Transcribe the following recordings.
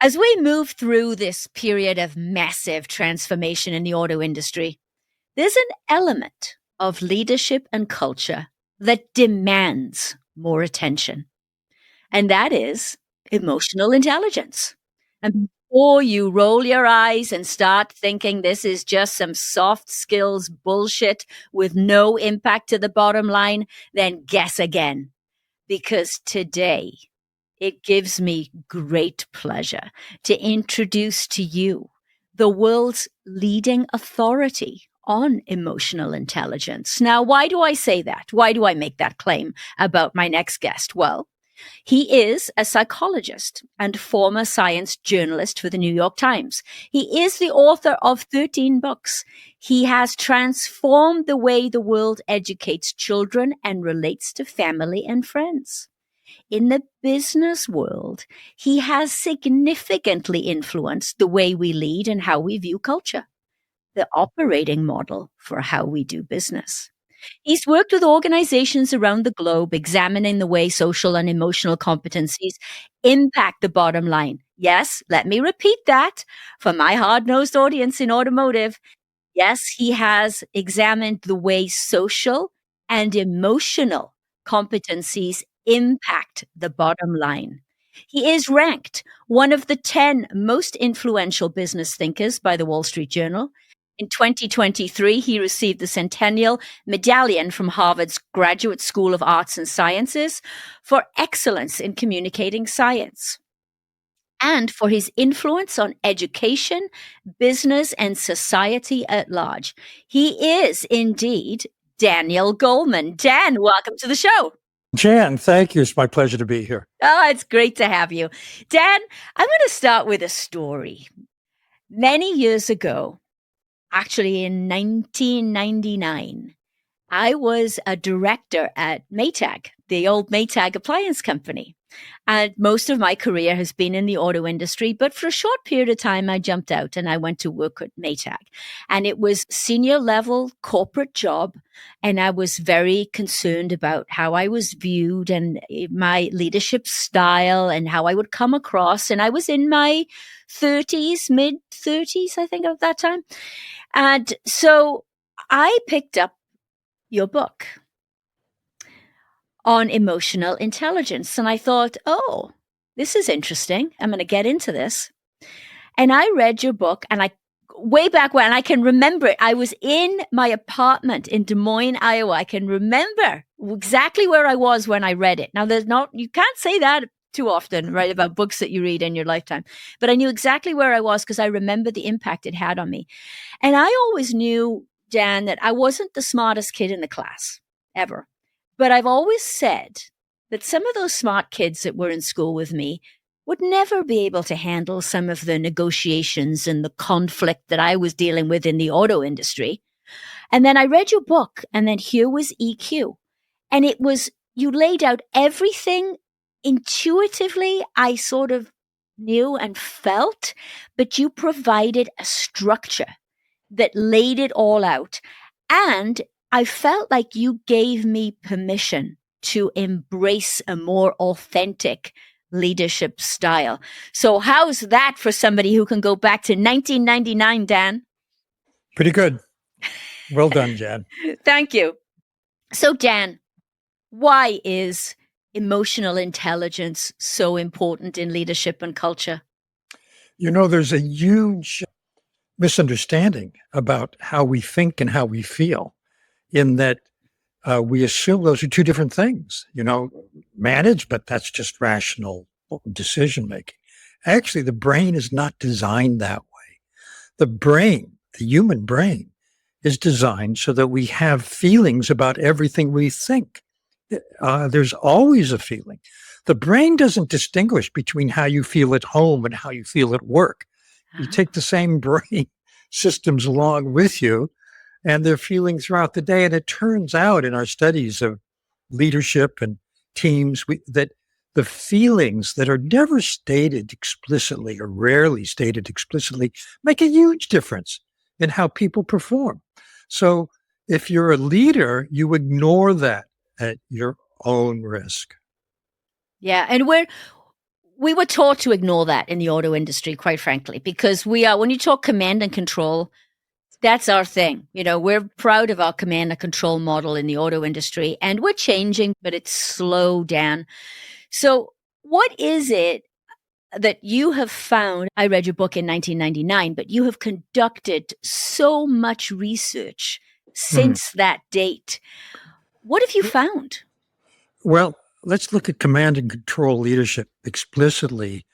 As we move through this period of massive transformation in the auto industry, there's an element of leadership and culture that demands more attention, and that is emotional intelligence. And before you roll your eyes and start thinking this is just some soft skills bullshit with no impact to the bottom line, then guess again. Because today, it gives me great pleasure to introduce to you the world's leading authority on emotional intelligence. Now, why do I say that? Why do I make that claim about my next guest? Well, he is a psychologist and former science journalist for the New York Times. He is the author of 13 books. He has transformed the way the world educates children and relates to family and friends. In the business world, he has significantly influenced the way we lead and how we view culture, the operating model for how we do business. He's worked with organizations around the globe, examining the way social and emotional competencies impact the bottom line. Yes, let me repeat that for my hard-nosed audience in automotive. Yes, he has examined the way social and emotional competencies impact the bottom line. He is ranked one of the 10 most influential business thinkers by the Wall Street Journal. In 2023, he received the Centennial Medallion from Harvard's Graduate School of Arts and Sciences for excellence in communicating science and for his influence on education, business, and society at large. He is indeed Daniel Goleman. Dan, welcome to the show. Jan, thank you. It's my pleasure to be here. Oh, it's great to have you. Dan, I'm going to start with a story. Many years ago, actually in 1999, I was a director at Maytag, the old Maytag appliance company. And most of my career has been in the auto industry, but for a short period of time, I jumped out and I went to work at Maytag. And it was senior level corporate job. And I was very concerned about how I was viewed and my leadership style and how I would come across. And I was in my 30s, mid 30s, I think, at that time. And so I picked up your book on emotional intelligence. And I thought, oh, this is interesting. I'm going to get into this. And I read your book, and way back when, I can remember it. I was in my apartment in Des Moines, Iowa. I can remember exactly where I was when I read it. Now, you can't say that too often, right, about books that you read in your lifetime. But I knew exactly where I was because I remember the impact it had on me. And I always knew, Dan, that I wasn't the smartest kid in the class, ever. But I've always said that some of those smart kids that were in school with me would never be able to handle some of the negotiations and the conflict that I was dealing with in the auto industry. And then I read your book, and then here was EQ. And you laid out everything intuitively I sort of knew and felt, but you provided a structure that laid it all out. And I felt like you gave me permission to embrace a more authentic leadership style. So how's that for somebody who can go back to 1999, Dan? Pretty good. Well done, Jan. Thank you. So, Dan, why is emotional intelligence so important in leadership and culture? You know, there's a huge misunderstanding about how we think and how we feel, in that we assume those are two different things. Management, that's just rational decision making. Actually, the brain is not designed that way. The human brain, is designed so that we have feelings about everything we think. There's always a feeling. The brain doesn't distinguish between how you feel at home and how you feel at work. You take the same brain systems along with you, and they're feeling throughout the day. And it turns out in our studies of leadership and teams that the feelings that are never stated explicitly or rarely stated explicitly make a huge difference in how people perform. So if you're a leader, you ignore that at your own risk. Yeah. And we were taught to ignore that in the auto industry, quite frankly, because when you talk command and control, that's our thing. We're proud of our command and control model in the auto industry, and we're changing, but it's slow down. So what is it that you have found? I read your book in 1999, but you have conducted so much research since that date. What have you found? Well, let's look at command and control leadership explicitly.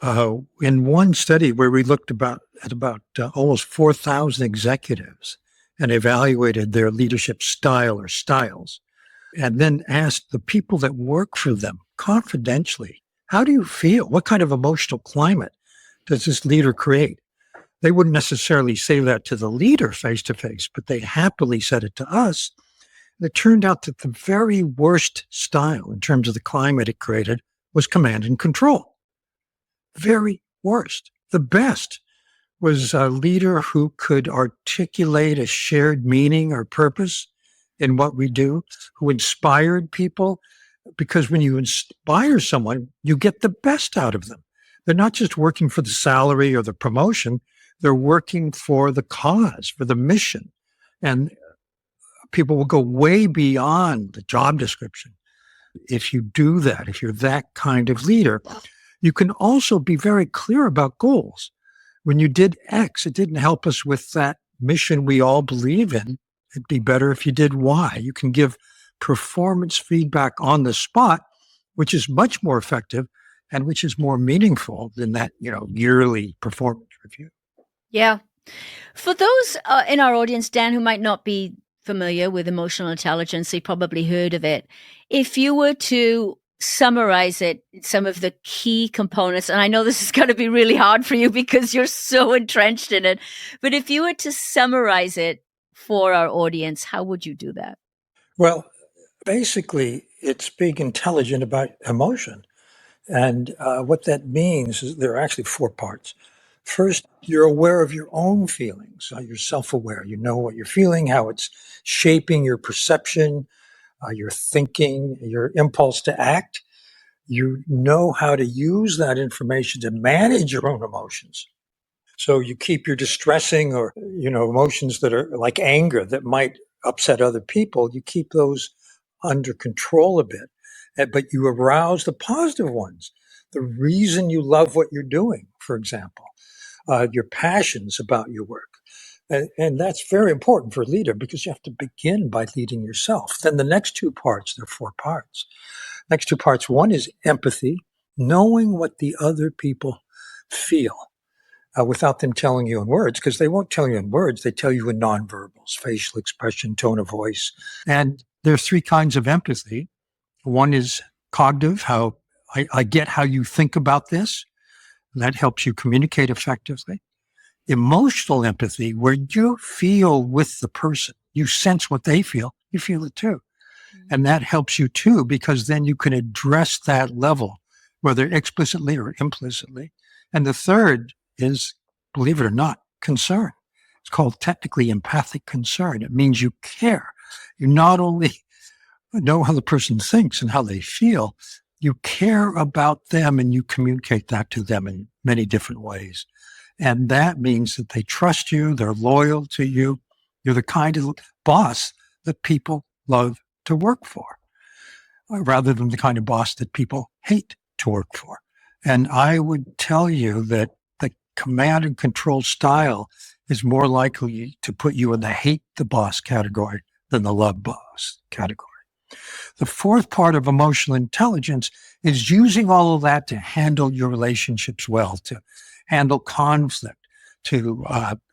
In one study where we looked at about almost 4,000 executives and evaluated their leadership style or styles, and then asked the people that work for them confidentially, how do you feel? What kind of emotional climate does this leader create? They wouldn't necessarily say that to the leader face to face, but they happily said it to us. It turned out that the very worst style in terms of the climate it created was command and control. Very worst. The best was a leader who could articulate a shared meaning or purpose in what we do, who inspired people. Because when you inspire someone, you get the best out of them. They're not just working for the salary or the promotion. They're working for the cause, for the mission. And people will go way beyond the job description. If you do that, if you're that kind of leader, you can also be very clear about goals. When you did X, it didn't help us with that mission we all believe in. It'd be better if you did Y. You can give performance feedback on the spot, which is much more effective and which is more meaningful than that, yearly performance review. Yeah. For those in our audience, Dan, who might not be familiar with emotional intelligence, you probably heard of it. If you were to summarize it, some of the key components, and I know this is going to be really hard for you because you're so entrenched in it, but if you were to summarize it for our audience, how would you do that? Well, basically, it's being intelligent about emotion. And what that means is there are actually 4 parts. First, you're aware of your own feelings. You're self-aware. You know what you're feeling, how it's shaping your perception, your thinking, your impulse to act. You know how to use that information to manage your own emotions. So you keep your distressing or, emotions that are like anger that might upset other people. You keep those under control a bit, but you arouse the positive ones. The reason you love what you're doing, for example, your passions about your work. And that's very important for a leader because you have to begin by leading yourself. Then the next 2 parts, there are 4 parts. Next 2 parts. One is empathy, knowing what the other people feel without them telling you in words, because they won't tell you in words. They tell you in nonverbals, facial expression, tone of voice. And there's 3 kinds of empathy. One is cognitive, how I get how you think about this. That helps you communicate effectively. Emotional empathy, where you feel with the person, you sense what they feel, you feel it too. And that helps you too, because then you can address that level, whether explicitly or implicitly. And the third is, believe it or not, concern. It's called technically empathic concern. It means you care. You not only know how the person thinks and how they feel, you care about them and you communicate that to them in many different ways. And that means that they trust you, they're loyal to you. You're the kind of boss that people love to work for, rather than the kind of boss that people hate to work for. And I would tell you that the command and control style is more likely to put you in the hate the boss category than the love boss category. The 4th part of emotional intelligence is using all of that to handle your relationships well, to handle conflict, to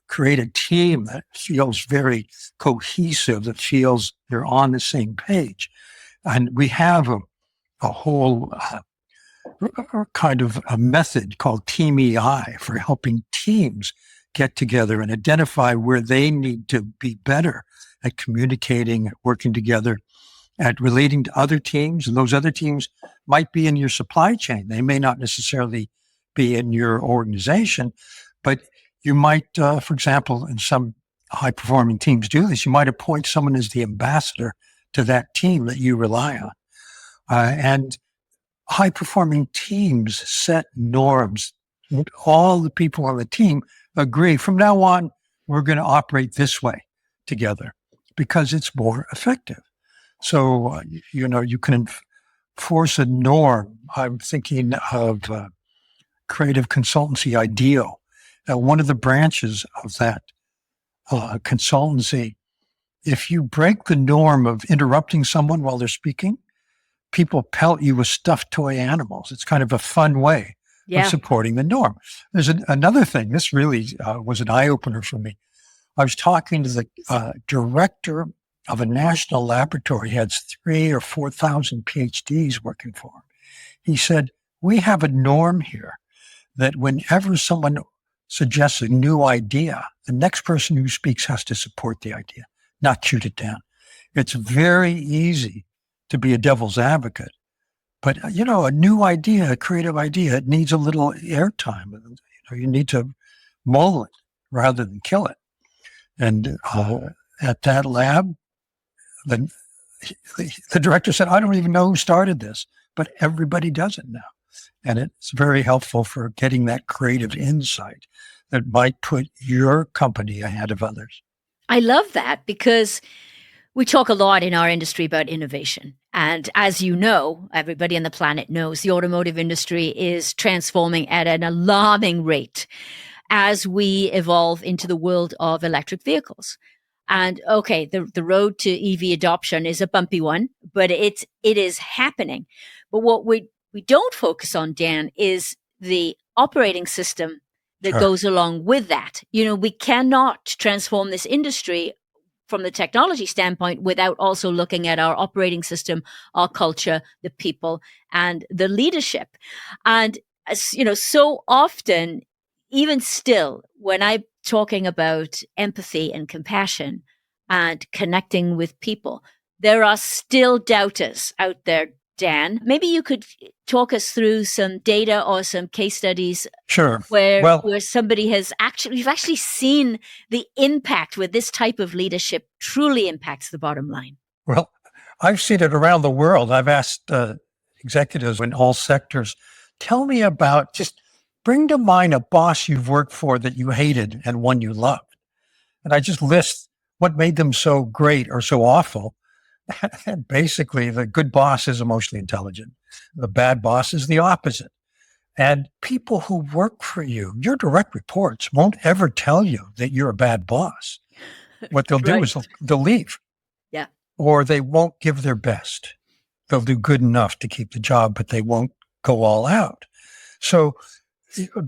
create a team that feels very cohesive, that feels they're on the same page. And we have a whole kind of a method called Team EI for helping teams get together and identify where they need to be better at communicating, working together, at relating to other teams. And those other teams might be in your supply chain. They may not necessarily be in your organization, but you might, for example, in some high-performing teams do this, you might appoint someone as the ambassador to that team that you rely on. And high-performing teams set norms. All the people on the team agree, from now on, we're going to operate this way together because it's more effective. So, you can enforce a norm. I'm thinking of creative consultancy Ideal. One of the branches of that consultancy, if you break the norm of interrupting someone while they're speaking, people pelt you with stuffed toy animals. It's kind of a fun way of supporting the norm. There's another thing. This really was an eye-opener for me. I was talking to the director of a national laboratory. He had 3,000 or 4,000 PhDs working for him. He said, we have a norm here that whenever someone suggests a new idea, the next person who speaks has to support the idea, not shoot it down. It's very easy to be a devil's advocate. But, a new idea, a creative idea, it needs a little airtime. You need to mull it rather than kill it. And at that lab, the director said, I don't even know who started this, but everybody does it now. And it's very helpful for getting that creative insight that might put your company ahead of others. I love that because we talk a lot in our industry about innovation. And as you know, everybody on the planet knows the automotive industry is transforming at an alarming rate as we evolve into the world of electric vehicles. And okay, the road to EV adoption is a bumpy one, but it is happening. But what we don't focus on, Dan, is the operating system that goes along with that. We cannot transform this industry from the technology standpoint without also looking at our operating system, our culture, the people, and the leadership. And, so often, even still, when I'm talking about empathy and compassion and connecting with people, there are still doubters out there, Dan. Maybe you could talk us through some data or some case studies. Sure. Where somebody you've actually seen the impact where this type of leadership truly impacts the bottom line. Well, I've seen it around the world. I've asked executives in all sectors, tell me about, just bring to mind a boss you've worked for that you hated and one you loved. And I just list what made them so great or so awful. And basically, the good boss is emotionally intelligent. The bad boss is the opposite. And people who work for you, your direct reports, won't ever tell you that you're a bad boss. What they'll do is they'll leave. Yeah. Or they won't give their best. They'll do good enough to keep the job, but they won't go all out. So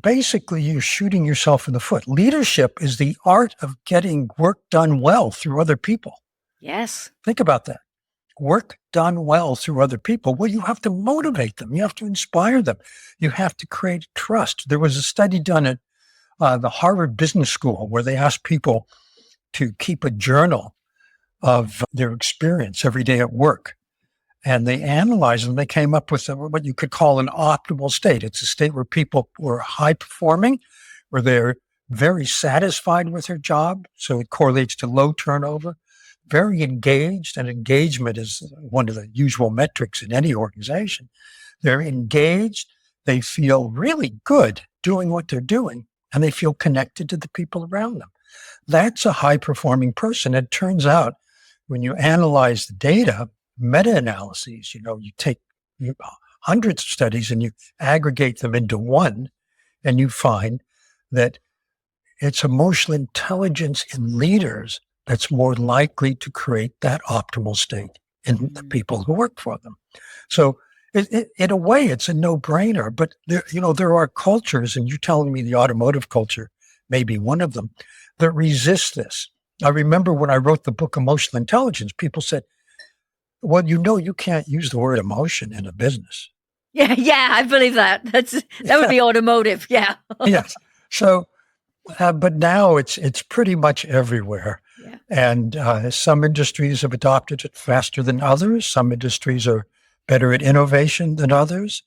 basically, you're shooting yourself in the foot. Leadership is the art of getting work done well through other people. Yes. Think about that. Work done well through other people. Well, you have to motivate them. You have to inspire them. You have to create trust. There was a study done at the Harvard Business School where they asked people to keep a journal of their experience every day at work. And they analyzed them. They came up with what you could call an optimal state. It's a state where people were high performing, where they're very satisfied with their job. So it correlates to low turnover. Very engaged, and engagement is one of the usual metrics in any organization. They're engaged, they feel really good doing what they're doing, and they feel connected to the people around them. That's a high-performing person. It turns out when you analyze the data, meta-analyses, you take hundreds of studies and you aggregate them into one, and you find that it's emotional intelligence in leaders that's more likely to create that optimal state in the people who work for them. So in a way, it's a no-brainer, but there are cultures, and you're telling me the automotive culture may be one of them, that resist this. I remember when I wrote the book, Emotional Intelligence, people said, well, you can't use the word emotion in a business. Yeah, I believe that. That would be automotive, yeah. Yes. So, but now it's pretty much everywhere. Yeah. And some industries have adopted it faster than others. Some industries are better at innovation than others.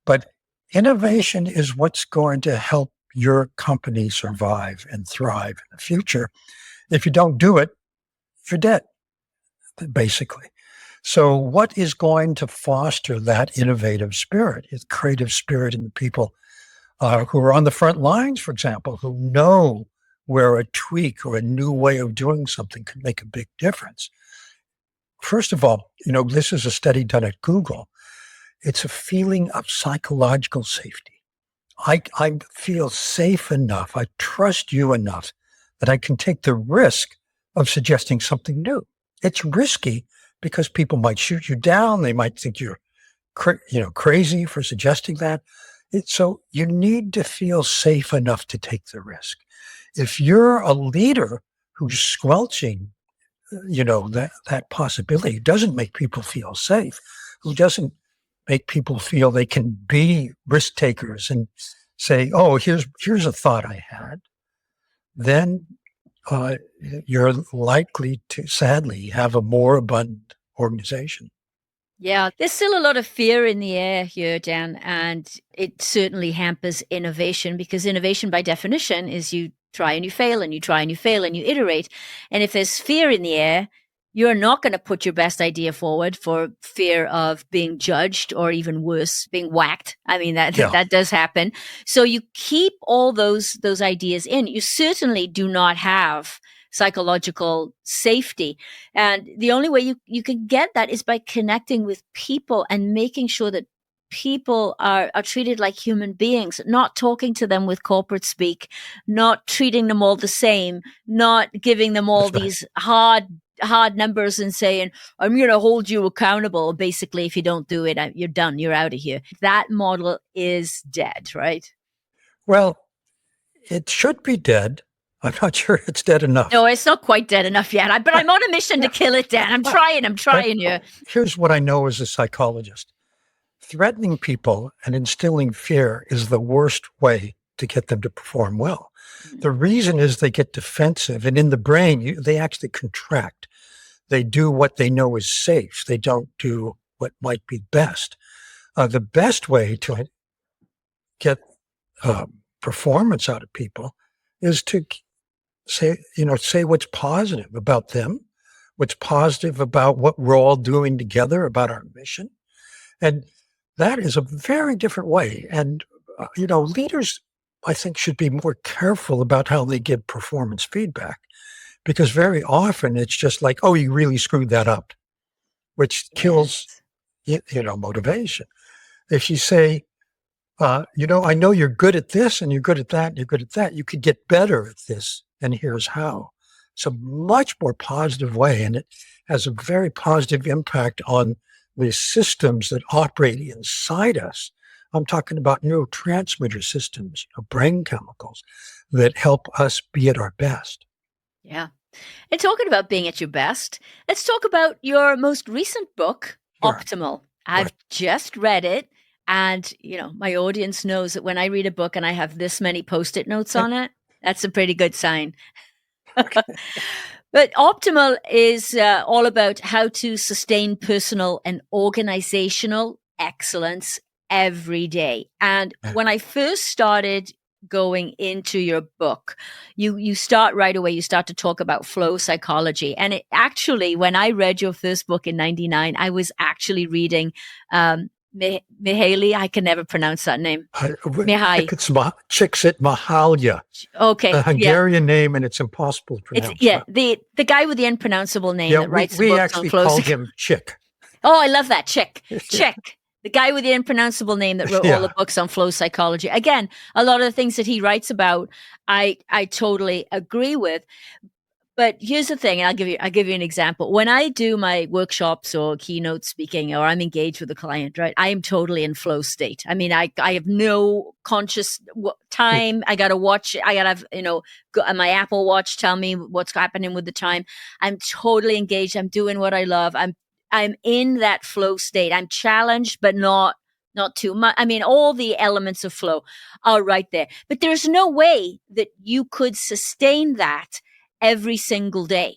But innovation is what's going to help your company survive and thrive in the future. If you don't do it, you're dead, basically. So what is going to foster that innovative spirit, creative spirit in the people who are on the front lines, for example, who know where a tweak or a new way of doing something could make a big difference? First of all, this is a study done at Google. It's a feeling of psychological safety. I feel safe enough. I trust you enough that I can take the risk of suggesting something new. It's risky because people might shoot you down. They might think you're, crazy for suggesting that. So you need to feel safe enough to take the risk. If you're a leader who's squelching, that possibility, doesn't make people feel safe, who doesn't make people feel they can be risk takers and say, oh, here's a thought I had, then you're likely to, sadly, have a more abundant organization. Yeah, there's still a lot of fear in the air here, Dan, and it certainly hampers innovation, because innovation by definition is you try and you fail and you try and you fail and you iterate. And if there's fear in the air, you're not going to put your best idea forward for fear of being judged, or even worse, being whacked. I mean, that does happen. So you keep all those ideas in. You certainly do not have psychological safety. And the only way you can get that is by connecting with people and making sure that people are treated like human beings, not talking to them with corporate speak, not treating them all the same, not giving them all these hard numbers and saying, I'm going to hold you accountable. Basically, if you don't do it, you're done. You're out of here. That model is dead, right? Well, it should be dead. I'm not sure it's dead enough. No, it's not quite dead enough yet. But I'm on a mission to kill it, Dan. I'm trying here. Here's what I know as a psychologist. Threatening people and instilling fear is the worst way to get them to perform well. Mm-hmm. The reason is they get defensive, and in the brain, they actually contract. They do what they know is safe. They don't do what might be best. The best way to get performance out of people is to say what's positive about them, what's positive about what we're all doing together, about our mission. And that is a very different way. And, leaders, I think, should be more careful about how they give performance feedback, because very often it's just like, oh, you really screwed that up, which kills, motivation. If you say, I know you're good at this and you're good at that and you're good at that, you could get better at this, and here's how. It's a much more positive way, and it has a very positive impact on the systems that operate inside us. I'm talking about neurotransmitter systems, brain chemicals that help us be at our best. Yeah. And talking about being at your best, let's talk about your most recent book, Sure. Optimal. I've just read it. And, my audience knows that when I read a book and I have this many Post-it notes on it, that's a pretty good sign. But Optimal is all about how to sustain personal and organizational excellence every day. And when I first started going into your book, you start right away, you start to talk about flow psychology. And it actually, when I read your first book in 1999, I was actually reading Mihaly, I can never pronounce that name. Mihaly. It's Csikszentmihalyi. Okay. A Hungarian name, and it's impossible to pronounce. The guy with the unpronounceable name that writes the books on flow. We actually called him Chick. Oh, I love that. Chick. The guy with the unpronounceable name that wrote all the books on flow psychology. Again, a lot of the things that he writes about, I totally agree with. But here's the thing, and I'll give you an example. When I do my workshops or keynote speaking, or I'm engaged with a client, right, I am totally in flow state. I mean, I have no conscious time. I got to watch. I got to have, my Apple Watch tell me what's happening with the time. I'm totally engaged. I'm doing what I love. I'm in that flow state. I'm challenged, but not too much. I mean, all the elements of flow are right there. But there's no way that you could sustain that every single day.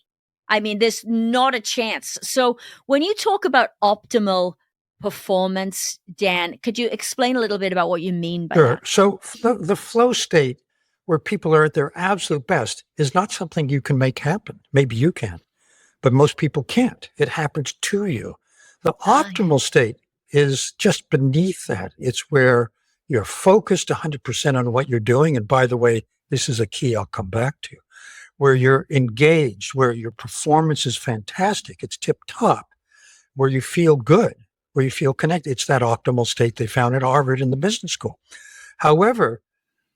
I mean, there's not a chance. So when you talk about optimal performance, Dan, could you explain a little bit about what you mean by that? So the flow state where people are at their absolute best is not something you can make happen. Maybe you can, but most people can't. It happens to you. The optimal state is just beneath that. It's where you're focused 100% on what you're doing. And by the way, this is a key I'll come back to, where you're engaged, where your performance is fantastic. It's tip top, where you feel good, where you feel connected. It's that optimal state they found at Harvard in the business school. However,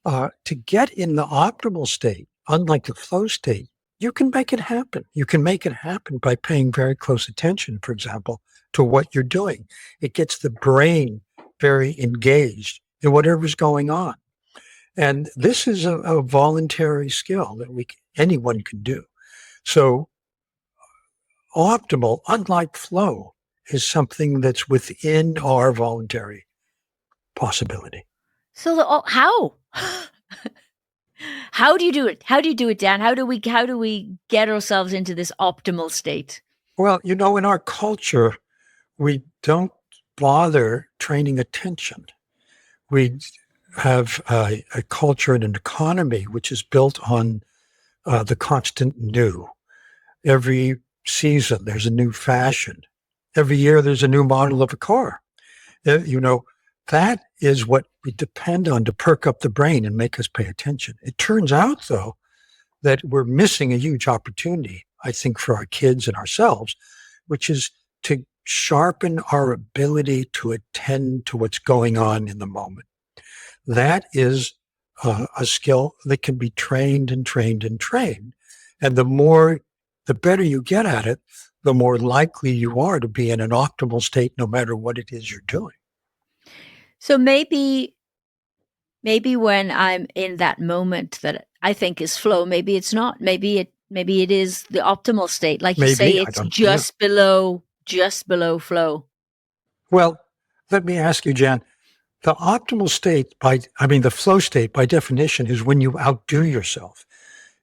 to get in the optimal state, unlike the flow state, you can make it happen. You can make it happen by paying very close attention, for example, to what you're doing. It gets the brain very engaged in whatever's going on. And this is a voluntary skill that anyone can do. So optimal, unlike flow, is something that's within our voluntary possibility. So how? How do you do it? How do you do it, Dan? How do we get ourselves into this optimal state? Well, in our culture, we don't bother training attention. We have a culture and an economy which is built on the constant new. Every season, there's a new fashion. Every year, there's a new model of a car. That is what we depend on to perk up the brain and make us pay attention. It turns out, though, that we're missing a huge opportunity, I think, for our kids and ourselves, which is to sharpen our ability to attend to what's going on in the moment. That is a skill that can be trained and trained and trained. And the better you get at it, the more likely you are to be in an optimal state, no matter what it is you're doing. So maybe when I'm in that moment that I think is flow, maybe it's not. Maybe it is the optimal state. Like you say, it's just below flow. Well, let me ask you, Jan, the optimal state the flow state by definition is when you outdo yourself.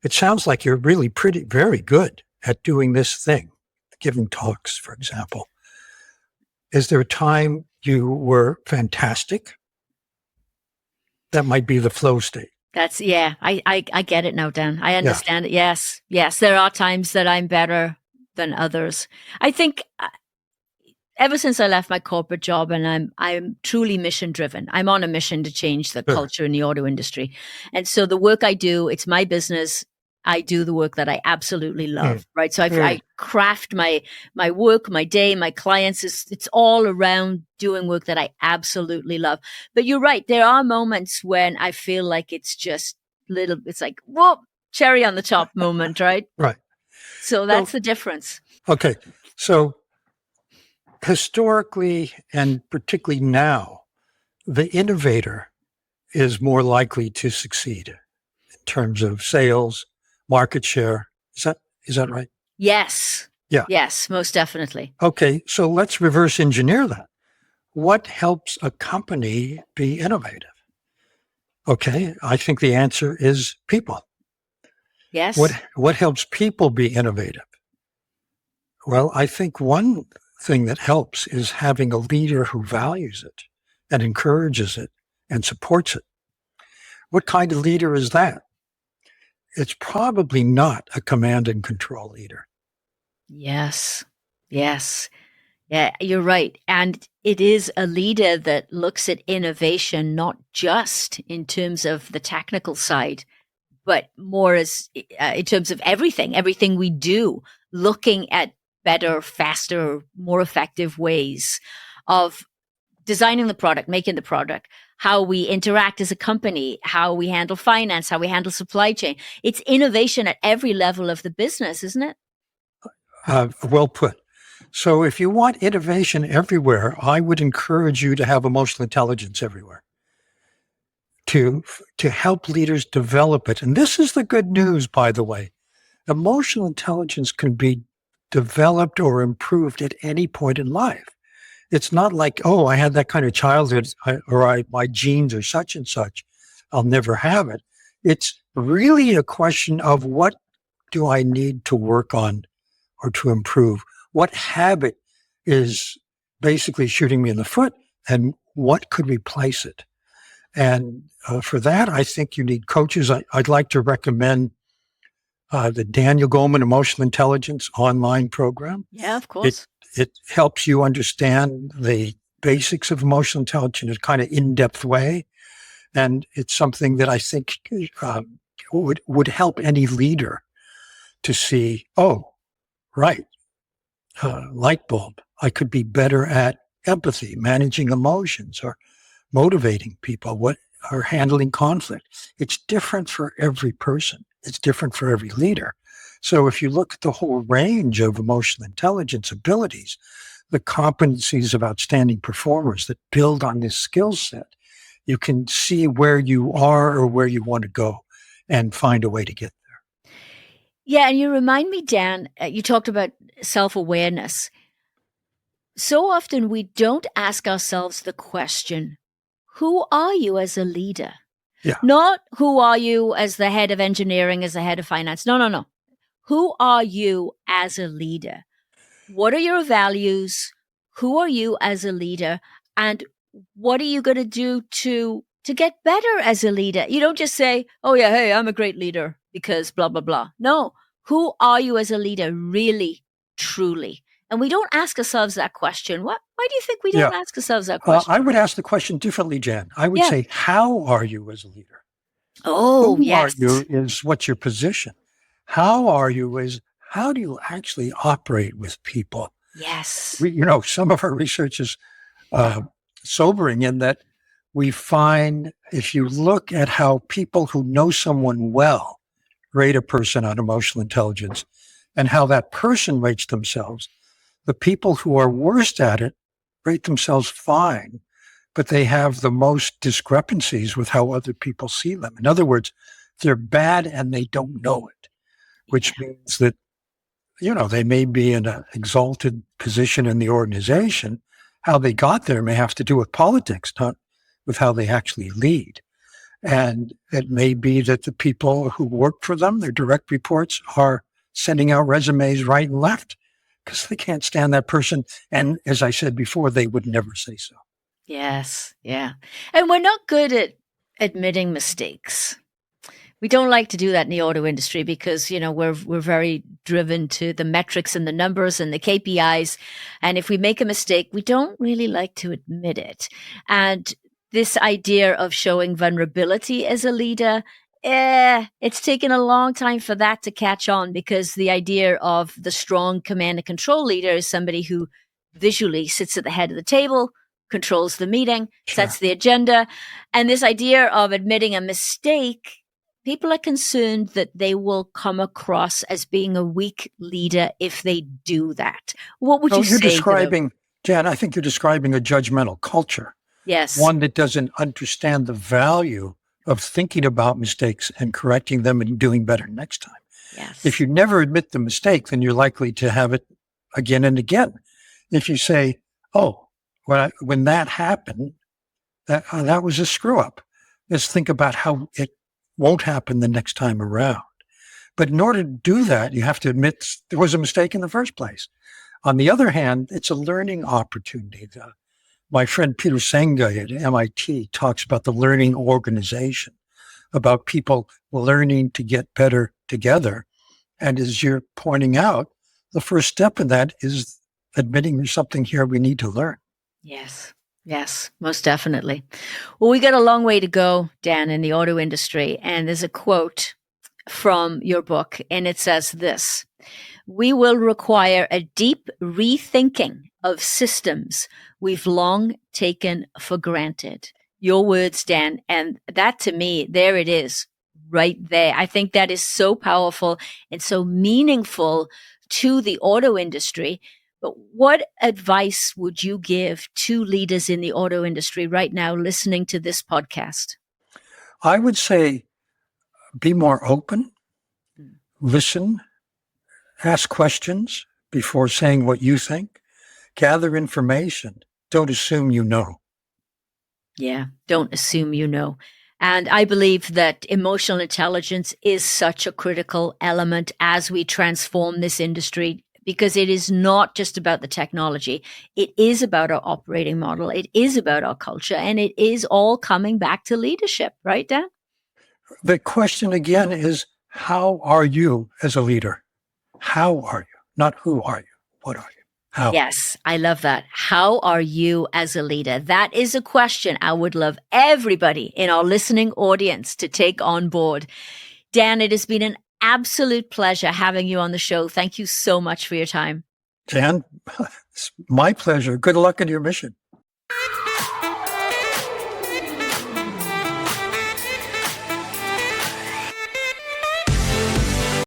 It sounds like you're really very good at doing this thing, giving talks, for example. Is there a time you were fantastic? That might be the flow state. I get it now, Dan. I understand it. Yes. There are times that I'm better than others. I think ever since I left my corporate job, and I'm truly mission driven. I'm on a mission to change the culture in the auto industry. And so the work I do, it's my business. I do the work that I absolutely love, right? So I craft my work, my day, my clients. It's all around doing work that I absolutely love. But you're right. There are moments when I feel like it's just it's like, whoa, cherry on the top moment, right? Right. So that's the difference. Okay. So historically, and particularly now, the innovator is more likely to succeed in terms of sales, market share. Is that right? Yes. Yeah. Yes, most definitely. Okay, so let's reverse engineer that. What helps a company be innovative? Okay, I think the answer is people. Yes. What helps people be innovative? Well, I think one thing that helps is having a leader who values it and encourages it and supports it. What kind of leader is that? It's probably not a command and control leader. Yes. Yeah, you're right. And it is a leader that looks at innovation, not just in terms of the technical side, but more as in terms of everything we do, looking at better, faster, more effective ways of designing the product, making the product, how we interact as a company, how we handle finance, how we handle supply chain. It's innovation at every level of the business, isn't it? Well put. So if you want innovation everywhere, I would encourage you to have emotional intelligence everywhere to help leaders develop it. And this is the good news, by the way. Emotional intelligence can be developed or improved at any point in life. It's not like, oh, I had that kind of childhood my genes are such and such. I'll never have it. It's really a question of what do I need to work on or to improve? What habit is basically shooting me in the foot, and what could replace it? And for that, I think you need coaches. I'd like to recommend the Daniel Goleman Emotional Intelligence online program. Yeah, of course. It helps you understand the basics of emotional intelligence in a kind of in-depth way. And it's something that I think would help any leader to see, oh, right, light bulb. I could be better at empathy, managing emotions, or motivating people, or handling conflict. It's different for every person. It's different for every leader. So if you look at the whole range of emotional intelligence abilities, the competencies of outstanding performers that build on this skill set, you can see where you are or where you want to go and find a way to get there. Yeah, and you remind me, Dan, you talked about self-awareness. So often we don't ask ourselves the question, who are you as a leader? Yeah. Not who are you as the head of engineering, as the head of finance. No. Who are you as a leader? What are your values? Who are you as a leader? And what are you going to do to get better as a leader? You don't just say, oh yeah, hey, I'm a great leader because blah, blah, blah. No, who are you as a leader really, truly? And we don't ask ourselves that question. Why do you think we don't ask ourselves that question? I would ask the question differently, Jan. I would say, how are you as a leader? Oh, yes. Who are you is what's your position. How are you is how do you actually operate with people? Yes. Some of our research is sobering in that we find if you look at how people who know someone well rate a person on emotional intelligence and how that person rates themselves, the people who are worst at it rate themselves fine, but they have the most discrepancies with how other people see them. In other words, they're bad and they don't know it, which means that, they may be in an exalted position in the organization. How they got there may have to do with politics, not with how they actually lead. And it may be that the people who work for them, their direct reports, are sending out resumes right and left because they can't stand that person. And as I said before, they would never say so. Yes. Yeah. And we're not good at admitting mistakes. We don't like to do that in the auto industry because, we're very driven to the metrics and the numbers and the KPIs. And if we make a mistake, we don't really like to admit it. And this idea of showing vulnerability as a leader, it's taken a long time for that to catch on because the idea of the strong command and control leader is somebody who visually sits at the head of the table, controls the meeting, sets the agenda. And this idea of admitting a mistake, people are concerned that they will come across as being a weak leader if they do that. What would you say? Jan, I think you're describing a judgmental culture. Yes. One that doesn't understand the value of thinking about mistakes and correcting them and doing better next time. Yes. If you never admit the mistake, then you're likely to have it again and again. If you say, oh, when that happened, that was a screw up. Let's think about how it won't happen the next time around. But in order to do that, you have to admit there was a mistake in the first place. On the other hand, it's a learning opportunity. My friend Peter Senge at MIT talks about the learning organization, about people learning to get better together. And as you're pointing out, the first step in that is admitting there's something here we need to learn. Yes, most definitely. Well, we got a long way to go, Dan, in the auto industry. And there's a quote from your book, and it says this: "We will require a deep rethinking of systems we've long taken for granted." Your words, Dan. And that to me, there it is, right there. I think that is so powerful and so meaningful to the auto industry. But what advice would you give to leaders in the auto industry right now listening to this podcast? I would say be more open, listen, ask questions before saying what you think, gather information. Don't assume you know. Yeah, don't assume you know. And I believe that emotional intelligence is such a critical element as we transform this industry, because it is not just about the technology. It is about our operating model. It is about our culture, and it is all coming back to leadership, right, Dan? The question again is, how are you as a leader? How are you? Not who are you? What are you? How? Yes, I love that. How are you as a leader? That is a question I would love everybody in our listening audience to take on board. Dan, it has been an absolute pleasure having you on the show. Thank you so much for your time. Jan, it's my pleasure. Good luck in your mission.